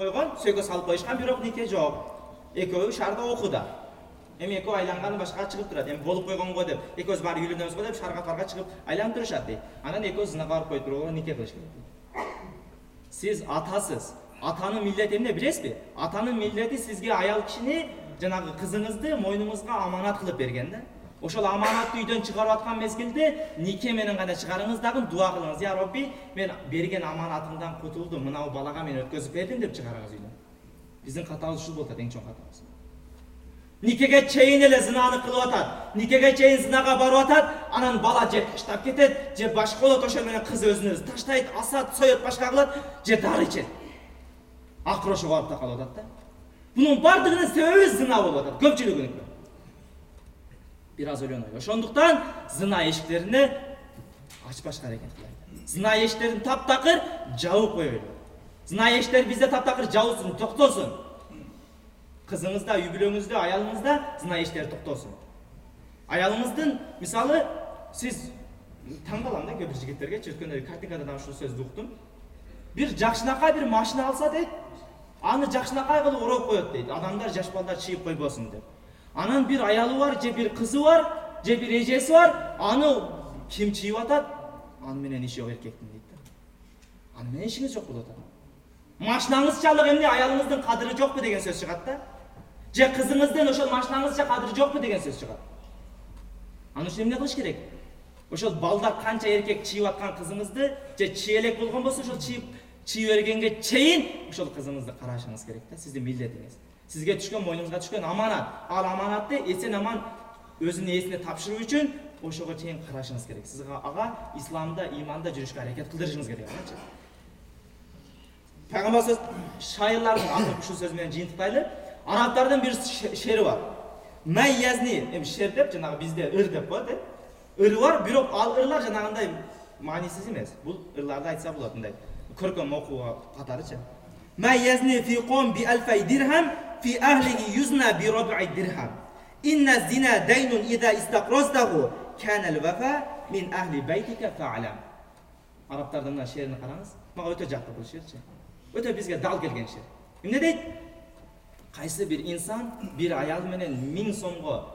койгон, сөйгө салып коюшкан, бирок нике жок. Экөө шаарда окууда. Эми экөө айланганы башкага чыгып турат. Эми болуп койгон го деп, экөөбүз баары үйлөнөбүз го деп шаарга парга чыгып айланып турушат дейт. Анан экөө зынага барып коюп туруп нике кылыш керек. Сиз атасыз. Атанын милдети эмне билесизби? Атанын милдети сизге аял кишини, жанагы кызыңызды мойнуңузга аманат кылып берген да. Ошол аманатты үйдөн чыгарып аткан мезгилде нике менен гана чыгарыңыз дагы дуа кылыңыз. Я Робби, мен берген аманатымдан кутулдум, мынау балага мен өткөзүп бердим деп чыгарыңыз үйдөн. Биздин катабыз ушул болот, эң чоң катабыз. Никеге чейин эле зынаны кылып атат. Никеге чейин зынага барып атат, анан бала же таштап кетет, же башка болот, ошол менен кыз өзүн өзү таштайт, асат, соет, башка кылат, же дары ичет. Акыры ошого барып такалып атат да. Бунун бардыгынын себеби зына болуп атат, көпчүлүгүнүкү. Бир аз ойлонойт. Ошондуктан зына эшиктерине ачпашка аракет кылайлы. Зына эшиктерин таптакыр жабып коелу. Зына эшиктер бизде таптакыр жабылсын, токтосун. Кызыңызда, үй бүлөңүздө, аялыңызда зына эшиктери токтосун. Аялыңыздын, мисалы, сиз таң калам да көбүр жигиттерге, өткөндө картинкадан ушул сөздү уктум. Бир жакшынакай бир машина алса дейт, аны жакшынакай кылып ороп коет дейт. Адамдар, жаш балдар чийип койбосун деп. Анан бир аялы бар, же бир кызы бар, же бир эжеси бар, аны ким чийип атат? Аны менен иши жок эркектин дейт да. Аны менен ишиңиз жок болуп атат. Машинаңыз чалык эмне, аялыңыздын кадыры жокпу деген сөз чыгат да. Же кызыңыздын ошол машинаңызча кадыры жокпу деген сөз чыгат. Аны үчүн эмне кылыш керек? Ошол балдар канча эркек чийип аткан кызыңызды, же чий элек болгон болсо, ошол чийип бергенге чейин ошол кызыңызды карашыңыз керек да, сиздин милдетиңиз. Сизге түшкөн, мойнуңузга түшкөн аманат. Ал аманатты эсен аман өзүнүн ээсине тапшыруу үчүн ошого чейин карашыңыз керек. Сиз ага исламда, иманда жүрүшкө аракет кылдырышыңыз керек. Пайгамбар сөз шайырлардын атын ушул сөз менен жыйынтыктайлы. Арабтардын бир шери бар. Майязни, эми шер деп, жанагы бизде ыр деп коет, ыры бар, бирок ал ырлар жанагындай маанисиз эмес. Бул ырларды айтса болот, мындай көркөм окууга катарычы. Майязни фи qom bi alfay dirham fi ahlihi yuzna bi rab'i dirham. Inna zina daynun idha istaqrazdahu kana al-wafa min ahli baytika fa'lam. Арабтардын мына шерин караңыз. Мага өтө жакты бул шерчи. Өтө бизге дал келген шер. Эмне дейт? Кайсы бир инсан бир аял менен 1000 сомго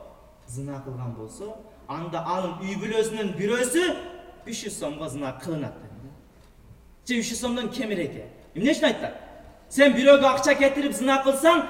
зына кылган болсо, анда анын үй бүлөсүнүн бирөөсү 300 сомго зына кылынат дейт. Же 300 сомдон кемирээк. Эмне үчүн айтат? Sen бирөөгө акча кетирип зына кылсаң,